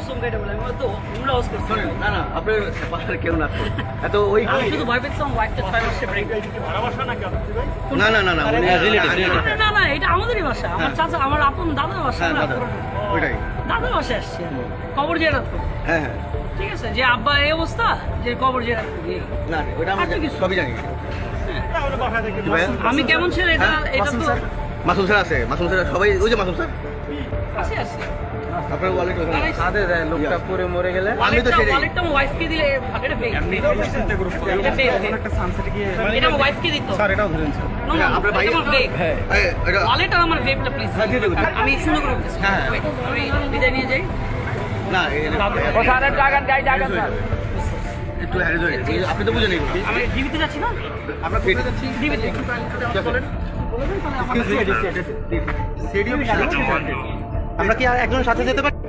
কসম কেটে বলে আমি তো উমরা হাউস করছি না না আপনার বাসার কেউ না তো এত ওই আমি শুধু ভয় পেয়েছিলাম ওয়াইফটা 6 মাসে ব্রেক না না না না না না এটা আমাদেরই বাসা আমার চাচা আমার আপন দাদার বাসা হ্যাঁ না দাদা ওইটাই দাদার বাসা আসছে কবর জিয়ারত করতে। হ্যাঁ হ্যাঁ ঠিক আছে যে আব্বা এই অবস্থা যে কবর জিয়ারত করবে। না ওইটা আমি আর তো কিছু। সবই জানি আমি কেমন ছিল এটা এটা তো মাসুম স্যার আছে মাসুম স্যার সবাই ওই যে মাসুম স্যার আছে আছে আপনার ওয়ালেট সাথে দেয় লোকটা পরে মরে গেলে আমি তো সেটাই ওয়ালেটটা আমার ওয়াইফকে দিলে এটা ফেক এটা ফেক এটা আমার ওয়াইফকে দিত স্যার এটাও ধরেন স্যার No, no, আপনার ভাই এটা আমার fake। এটা ওয়ালেট আর আমার ফেকটা প্লিজ হ্যাঁ, দিয়ে দেবো। আমি সুন্দর করে বলতেছি হ্যাঁ। Wait, আমি বিদায় নিয়ে যাই না স্যারের জায়গার গাই জায়গা স্যার একটু হ্যারিজ হয়ে গেছে আপনি তো বুঝেন এগুলো আমি ডিবিতে যাচ্ছি না আমরা ফেটে যাচ্ছি ডিবিতে বলেন আমরা কি আর একজন সাথে যেতে পারি